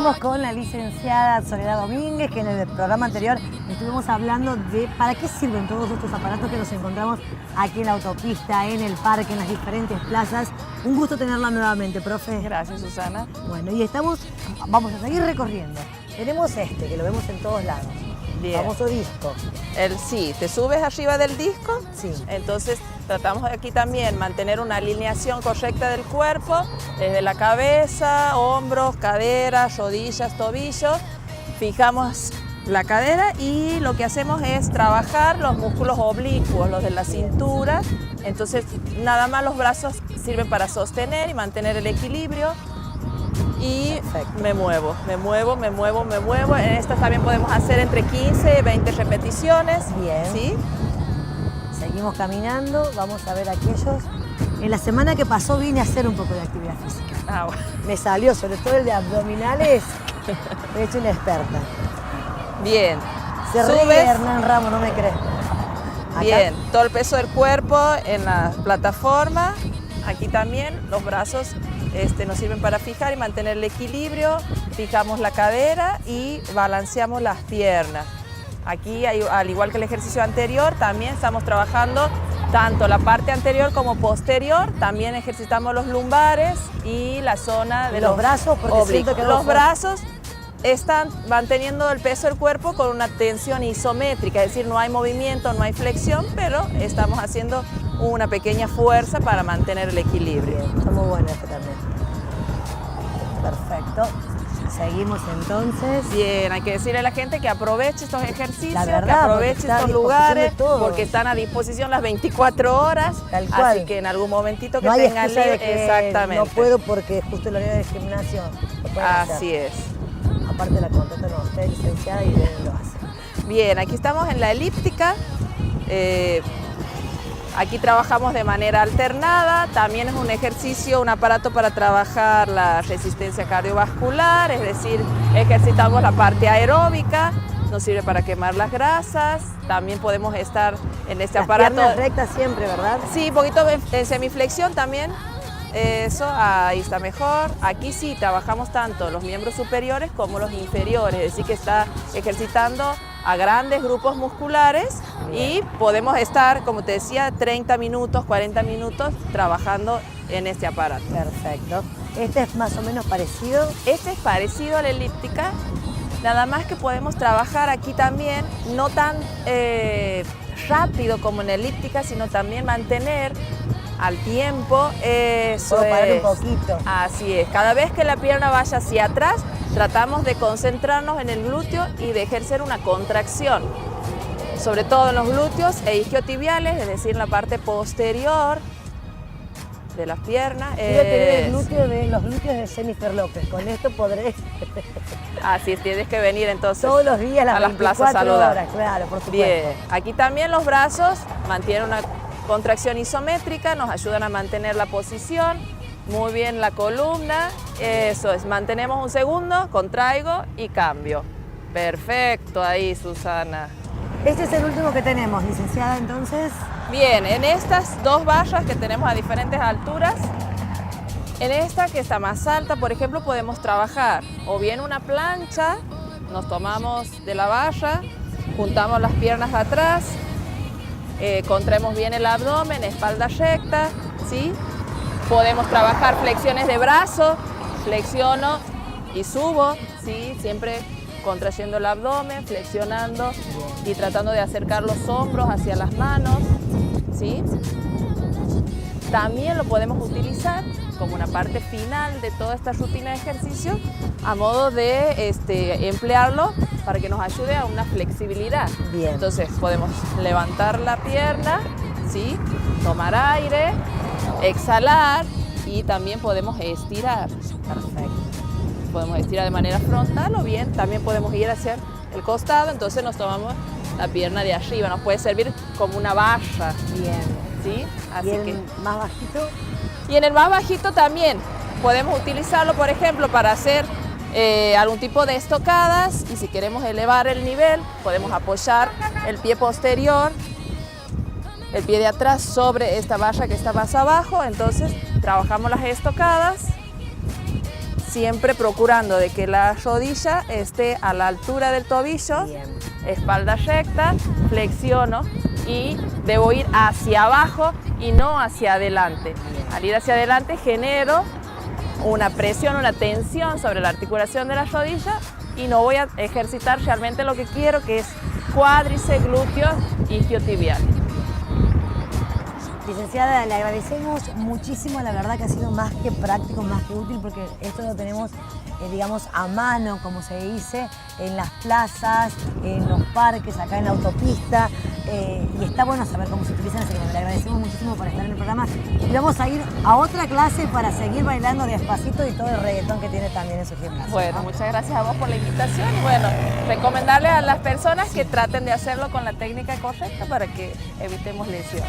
Seguimos con la licenciada Soledad Domínguez, que en el programa anterior estuvimos hablando de para qué sirven todos estos aparatos que nos encontramos aquí en la autopista, en el parque, en las diferentes plazas. Un gusto tenerla nuevamente, profe. Gracias, Susana. Bueno, y vamos a seguir recorriendo. Tenemos que lo vemos en todos lados. Bien. Famoso disco. Sí, te subes arriba del disco. Sí. Entonces tratamos de aquí también mantener una alineación correcta del cuerpo, desde la cabeza, hombros, caderas, rodillas, tobillos. Fijamos la cadera y lo que hacemos es trabajar los músculos oblicuos, los de la cintura. Entonces nada más los brazos sirven para sostener y mantener el equilibrio. Y me muevo. En estas también podemos hacer entre 15 y 20 repeticiones. Bien. ¿Sí? Seguimos caminando, vamos a ver aquellos. En la semana que pasó vine a hacer un poco de actividad física. Ah, bueno. Me salió, sobre todo el de abdominales, me he hecho una experta. Bien. Se ríe Hernán Ramos, no me crees. Bien, todo el peso del cuerpo en la plataforma. Aquí también los brazos nos sirven para fijar y mantener el equilibrio. Fijamos la cadera y balanceamos las piernas. Aquí, al igual que el ejercicio anterior, también estamos trabajando tanto la parte anterior como posterior. También ejercitamos los lumbares y la zona de los brazos, porque siento que los brazos están manteniendo el peso del cuerpo con una tensión isométrica, es decir, no hay movimiento, no hay flexión, pero estamos haciendo una pequeña fuerza para mantener el equilibrio. Bien, está muy bueno esto también. Perfecto. Seguimos entonces. Bien, hay que decirle a la gente que aproveche estos ejercicios, la verdad, que aproveche estos lugares, porque están a disposición las 24 horas. Tal cual. Así que en algún momentito que no hay tengan libre, exactamente. No puedo porque justo el horario del gimnasio lo pueden Así hacer. es. Aparte la contactan a usted, licenciada, y lo hace. Bien, aquí estamos en la elíptica. Aquí trabajamos de manera alternada, también es un ejercicio, un aparato para trabajar la resistencia cardiovascular, es decir, ejercitamos la parte aeróbica, nos sirve para quemar las grasas, también podemos estar en este aparato. Las piernas rectas siempre, ¿verdad? Sí, un poquito en semiflexión también, eso, ahí está mejor. Aquí sí, trabajamos tanto los miembros superiores como los inferiores, es decir, que está ejercitando a grandes grupos musculares. Y podemos estar, como te decía, 30 minutos, 40 minutos trabajando en este aparato. Perfecto. ¿Este es más o menos parecido? Este es parecido a la elíptica, nada más que podemos trabajar aquí también, no tan rápido como en la elíptica, sino también mantener al tiempo. Eso puedo parar es. Un poquito. Así es. Cada vez que la pierna vaya hacia atrás, tratamos de concentrarnos en el glúteo y de ejercer una contracción, sobre todo en los glúteos e isquiotibiales, es decir, en la parte posterior de las piernas. Quiero tener los glúteos de Jennifer López, con esto podré. Así es, tienes que venir entonces todos los días a las plazas saludables. Claro, por supuesto. Bien, aquí también los brazos mantienen una contracción isométrica, nos ayudan a mantener la posición, muy bien la columna, eso es, mantenemos un segundo, contraigo y cambio. Perfecto, ahí Susana. Este es el último que tenemos, licenciada, entonces. Bien, en estas dos barras que tenemos a diferentes alturas, en esta que está más alta, por ejemplo, podemos trabajar o bien una plancha, nos tomamos de la barra, juntamos las piernas atrás, contraemos bien el abdomen, espalda recta, ¿sí? Podemos trabajar flexiones de brazo, flexiono y subo, ¿sí? Siempre contrayendo el abdomen, flexionando y tratando de acercar los hombros hacia las manos, ¿sí? También lo podemos utilizar como una parte final de toda esta rutina de ejercicio a modo de emplearlo para que nos ayude a una flexibilidad. Bien. Entonces podemos levantar la pierna, ¿sí? Tomar aire, exhalar y también podemos estirar. Perfecto. Podemos estirar de manera frontal o bien también podemos ir hacia el costado, entonces nos tomamos la pierna de arriba, nos puede servir como una barra. Bien. ¿Sí? Así ¿Y el que, más bajito? y en el más bajito también podemos utilizarlo, por ejemplo, para hacer algún tipo de estocadas, y si queremos elevar el nivel podemos apoyar el pie posterior, el pie de atrás sobre esta barra que está más abajo, entonces trabajamos las estocadas siempre procurando de que la rodilla esté a la altura del tobillo, Bien. espalda recta, flexiono y debo ir hacia abajo y no hacia adelante. Al ir hacia adelante genero una presión, una tensión sobre la articulación de la rodilla y no voy a ejercitar realmente lo que quiero, que es cuádriceps, glúteos y isquiotibiales. Licenciada, le agradecemos muchísimo, la verdad que ha sido más que práctico, más que útil, porque esto lo tenemos, digamos, a mano, como se dice, en las plazas, en los parques, acá en la autopista, y está bueno saber cómo se utilizan, así que le agradecemos muchísimo por estar en el programa. Y vamos a ir a otra clase para seguir bailando despacito y todo el reggaetón que tiene también en su gimnasio. Bueno, muchas gracias a vos por la invitación y bueno, recomendarle a las personas que traten de hacerlo con la técnica correcta para que evitemos lesiones.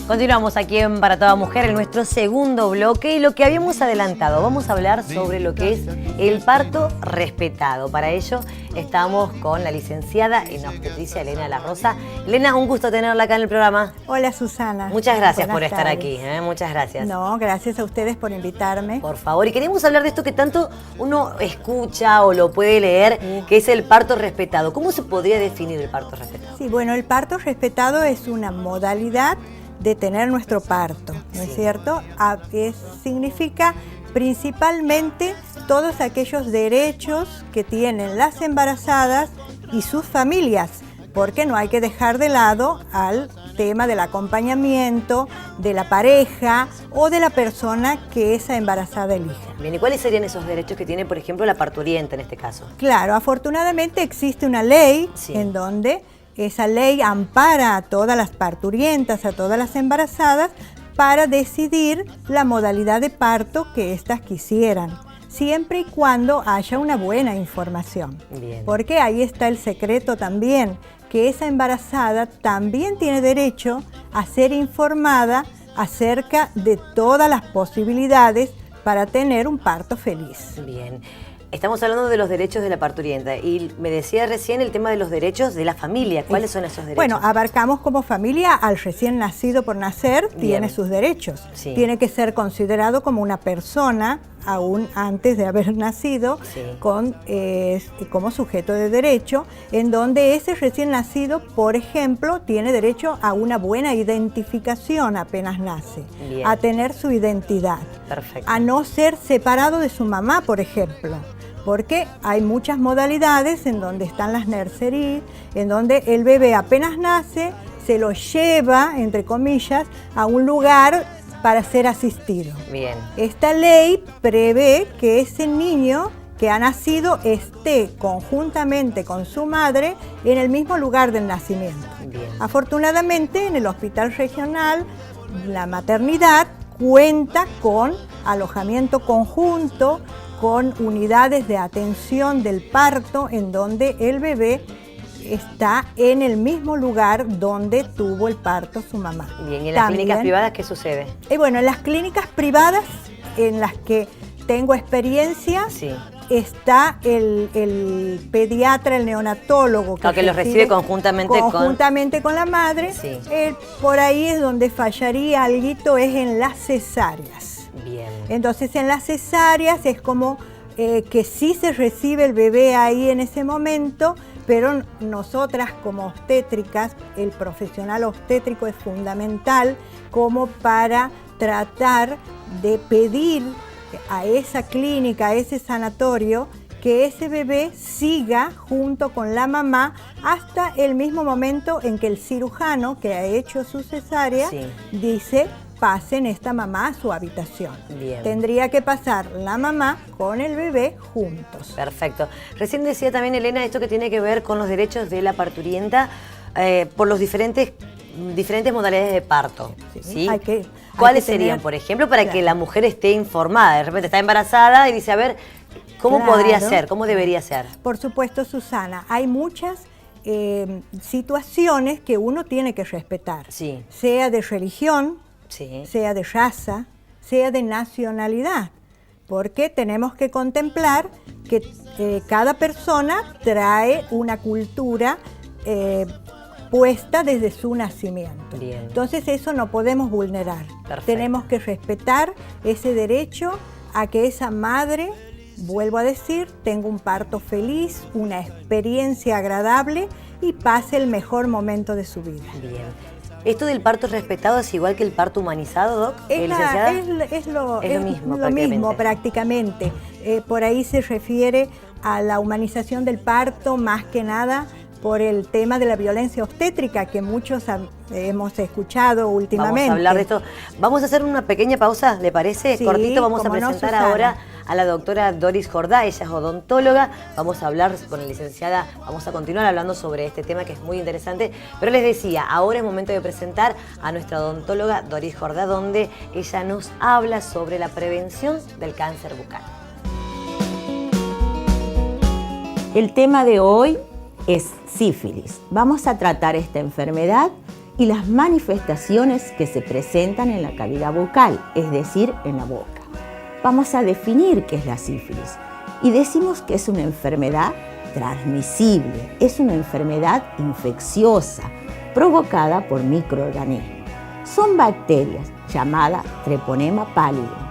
Continuamos aquí en Para Toda Mujer en nuestro segundo bloque y lo que habíamos adelantado, vamos a hablar sobre lo que es el parto respetado. Para ello estamos con la licenciada en obstetricia Elena La Rosa. Elena, un gusto tenerla acá en el programa. Hola Susana. Muchas gracias por Buenas estar tardes. aquí, muchas gracias. No, gracias a ustedes por invitarme. Por favor, y queremos hablar de esto que tanto uno escucha o lo puede leer, que es el parto respetado. ¿Cómo se podría definir el parto respetado? Sí, bueno, el parto respetado es una modalidad de tener nuestro parto, ¿no es cierto? Significa principalmente todos aquellos derechos que tienen las embarazadas y sus familias, porque no hay que dejar de lado al tema del acompañamiento de la pareja o de la persona que esa embarazada elija. Bien, ¿y cuáles serían esos derechos que tiene, por ejemplo, la parturienta en este caso? Claro, afortunadamente existe una ley en donde esa ley ampara a todas las parturientas, a todas las embarazadas, para decidir la modalidad de parto que éstas quisieran, siempre y cuando haya una buena información. Bien. Porque ahí está el secreto también, que esa embarazada también tiene derecho a ser informada acerca de todas las posibilidades para tener un parto feliz. Bien. Estamos hablando de los derechos de la parturienta y me decía recién el tema de los derechos de la familia. ¿Cuáles son esos derechos? Bueno, abarcamos como familia al recién nacido por nacer, Bien. tiene sus derechos. Sí. Tiene que ser considerado como una persona aún antes de haber nacido, Sí. como sujeto de derecho, en donde ese recién nacido, por ejemplo, tiene derecho a una buena identificación apenas nace, Bien. a tener su identidad, Perfecto. a no ser separado de su mamá, por ejemplo. Porque hay muchas modalidades en donde están las nurseries, en donde el bebé apenas nace, se lo lleva, entre comillas, a un lugar para ser asistido. Bien. Esta ley prevé que ese niño que ha nacido esté conjuntamente con su madre en el mismo lugar del nacimiento. Bien. Afortunadamente, en el hospital regional, la maternidad cuenta con alojamiento conjunto, con unidades de atención del parto en donde el bebé está en el mismo lugar donde tuvo el parto su mamá. Bien, ¿y en las También, clínicas privadas qué sucede? Bueno, en las clínicas privadas en las que tengo experiencia, Sí. está el pediatra, el neonatólogo Que los recibe conjuntamente con la madre. Sí. Por ahí es donde fallaría alguito, es en las cesáreas. Bien. Entonces en las cesáreas es como que sí se recibe el bebé ahí en ese momento, pero nosotras como obstétricas, el profesional obstétrico es fundamental como para tratar de pedir a esa clínica, a ese sanatorio, que ese bebé siga junto con la mamá hasta el mismo momento en que el cirujano que ha hecho su cesárea Sí. dice: pasen esta mamá a su habitación. Bien. Tendría que pasar la mamá con el bebé juntos. Perfecto. Recién decía también, Elena, esto que tiene que ver con los derechos de la parturienta por los diferentes modalidades de parto. ¿Sí? ¿Cuáles serían, por ejemplo, para que la mujer esté informada? De repente está embarazada y dice, a ver, ¿cómo podría ser? ¿Cómo debería ser? Por supuesto, Susana, hay muchas situaciones que uno tiene que respetar. Sí. Sea de religión, Sí. sea de raza, sea de nacionalidad, porque tenemos que contemplar que cada persona trae una cultura dispuesta desde su nacimiento. Bien. Entonces eso no podemos vulnerar. Perfecto. Tenemos que respetar ese derecho a que esa madre, vuelvo a decir, tenga un parto feliz, una experiencia agradable y pase el mejor momento de su vida. Bien. ¿Esto del parto respetado es igual que el parto humanizado, Doc? Es lo mismo prácticamente. Por ahí se refiere a la humanización del parto más que nada por el tema de la violencia obstétrica que muchos hemos escuchado últimamente. Vamos a hablar de esto. Vamos a hacer una pequeña pausa, ¿le parece? Sí, cortito, vamos a cómo no, presentar Susana. ahora a la doctora Doris Jordá, ella es odontóloga. Vamos a hablar con la licenciada, vamos a continuar hablando sobre este tema que es muy interesante. Pero les decía, ahora es momento de presentar a nuestra odontóloga Doris Jordá, donde ella nos habla sobre la prevención del cáncer bucal. El tema de hoy es sífilis. Vamos a tratar esta enfermedad y las manifestaciones que se presentan en la cavidad bucal, es decir, en la boca. Vamos a definir qué es la sífilis y decimos que es una enfermedad transmisible, es una enfermedad infecciosa provocada por microorganismos. Son bacterias llamadas Treponema pallidum.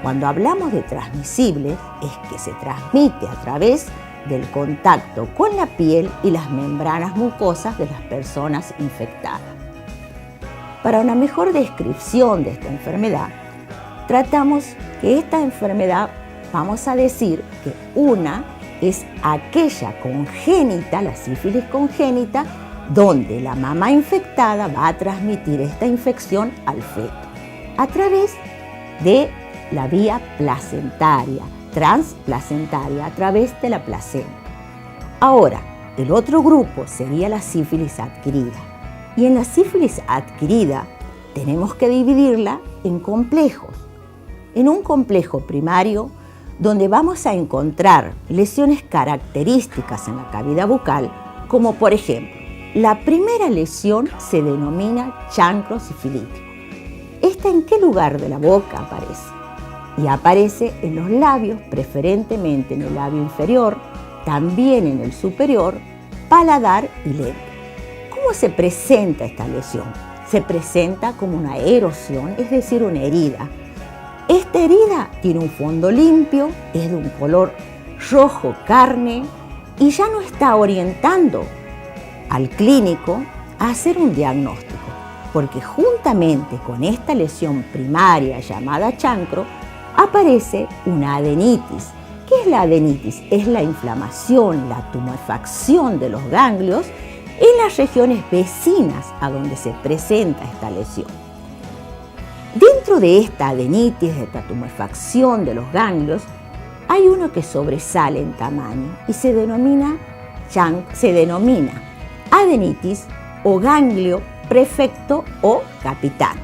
Cuando hablamos de transmisibles, es que se transmite a través del contacto con la piel y las membranas mucosas de las personas infectadas. Para una mejor descripción de esta enfermedad, tratamos que esta enfermedad, vamos a decir que una es aquella congénita, la sífilis congénita, donde la mamá infectada va a transmitir esta infección al feto a través de la vía placentaria, transplacentaria, a través de la placenta. Ahora, el otro grupo sería la sífilis adquirida. Y en la sífilis adquirida tenemos que dividirla en complejos. En un complejo primario, donde vamos a encontrar lesiones características en la cavidad bucal, como por ejemplo, la primera lesión se denomina chancro sifilítico. ¿Esta en qué lugar de la boca aparece? Y aparece en los labios, preferentemente en el labio inferior, también en el superior, paladar y lengua. ¿Cómo se presenta esta lesión? Se presenta como una erosión, es decir, una herida. Esta herida tiene un fondo limpio, es de un color rojo carne y ya no está orientando al clínico a hacer un diagnóstico, porque juntamente con esta lesión primaria llamada chancro, aparece una adenitis. ¿Qué es la adenitis? Es la inflamación, la tumefacción de los ganglios en las regiones vecinas a donde se presenta esta lesión. Dentro de esta adenitis, de esta tumefacción de los ganglios, hay uno que sobresale en tamaño y se denomina adenitis o ganglio prefecto o capitán.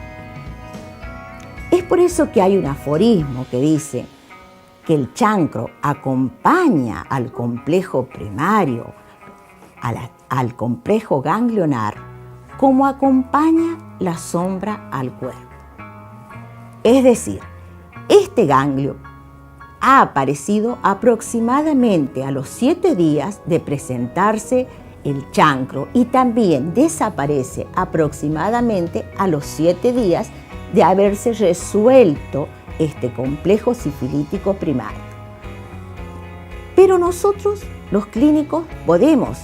Es por eso que hay un aforismo que dice que el chancro acompaña al complejo primario, al complejo ganglionar, como acompaña la sombra al cuerpo. Es decir, este ganglio ha aparecido aproximadamente a los 7 días de presentarse el chancro y también desaparece aproximadamente a los 7 días de haberse resuelto este complejo sifilítico primario. Pero nosotros, los clínicos, podemos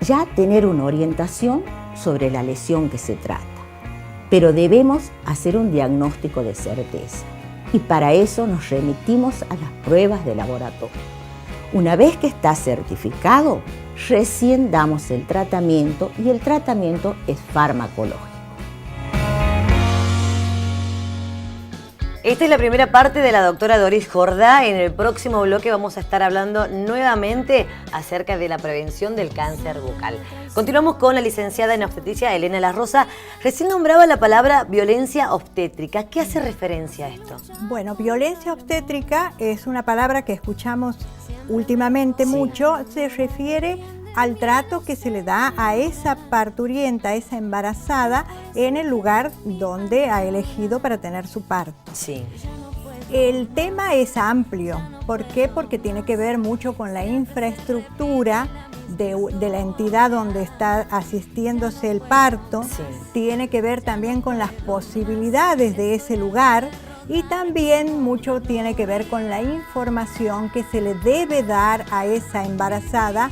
ya tener una orientación sobre la lesión que se trata, pero debemos hacer un diagnóstico de certeza y para eso nos remitimos a las pruebas de laboratorio. Una vez que está certificado, recién damos el tratamiento y el tratamiento es farmacológico. Esta es la primera parte de la doctora Doris Jordá. En el próximo bloque vamos a estar hablando nuevamente acerca de la prevención del cáncer bucal. Continuamos con la licenciada en obstetricia Elena La Rosa. Recién nombraba la palabra violencia obstétrica. ¿Qué hace referencia a esto? Bueno, violencia obstétrica es una palabra que escuchamos últimamente mucho. Se refiere al trato que se le da a esa parturienta, a esa embarazada, en el lugar donde ha elegido para tener su parto. Sí. El tema es amplio. ¿Por qué? Porque tiene que ver mucho con la infraestructura de la entidad donde está asistiéndose el parto. Sí. Tiene que ver también con las posibilidades de ese lugar y también mucho tiene que ver con la información que se le debe dar a esa embarazada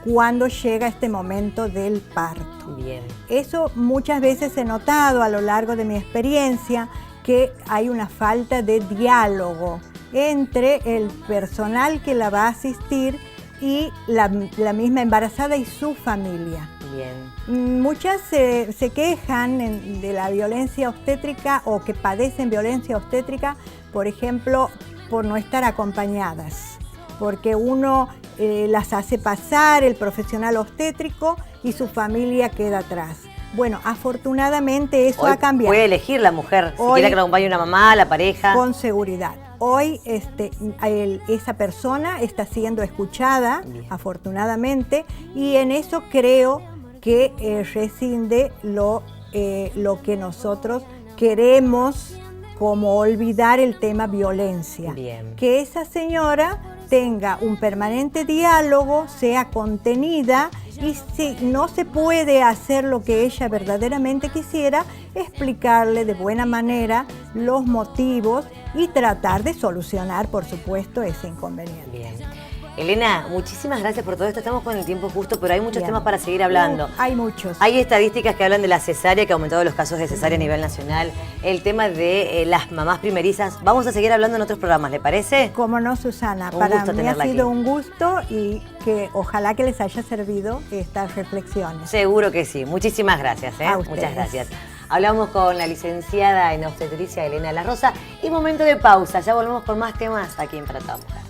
cuando llega este momento del parto. Bien. Eso muchas veces he notado a lo largo de mi experiencia, que hay una falta de diálogo entre el personal que la va a asistir y la misma embarazada y su familia. Bien. Muchas se quejan de la violencia obstétrica o que padecen violencia obstétrica, por ejemplo, por no estar acompañadas, porque uno las hace pasar, el profesional obstétrico, y su familia queda atrás. Bueno, afortunadamente eso Hoy ha cambiado. puede elegir la mujer, si Hoy, quiere que la acompañe una mamá, la pareja. Con seguridad. Hoy esa persona está siendo escuchada, Bien. afortunadamente, y en eso creo que rescinde lo que nosotros queremos, como olvidar el tema violencia. Bien. Que esa señora tenga un permanente diálogo, sea contenida, y si no se puede hacer lo que ella verdaderamente quisiera, explicarle de buena manera los motivos y tratar de solucionar, por supuesto, ese inconveniente. Bien. Elena, muchísimas gracias por todo esto. Estamos con el tiempo justo, pero hay muchos Bien. temas para seguir hablando. Hay muchos. Hay estadísticas que hablan de la cesárea, que ha aumentado los casos de cesárea a nivel nacional. El tema de las mamás primerizas. Vamos a seguir hablando en otros programas, ¿le parece? Cómo no, Susana. Un Para gusto mí ha tenerla sido aquí. un gusto y que ojalá que les haya servido estas reflexiones. Seguro que sí. Muchísimas gracias. A ustedes. Muchas gracias. Hablamos con la licenciada en obstetricia Elena La Rosa y momento de pausa. Ya volvemos con más temas aquí en Para Todas Mujeres.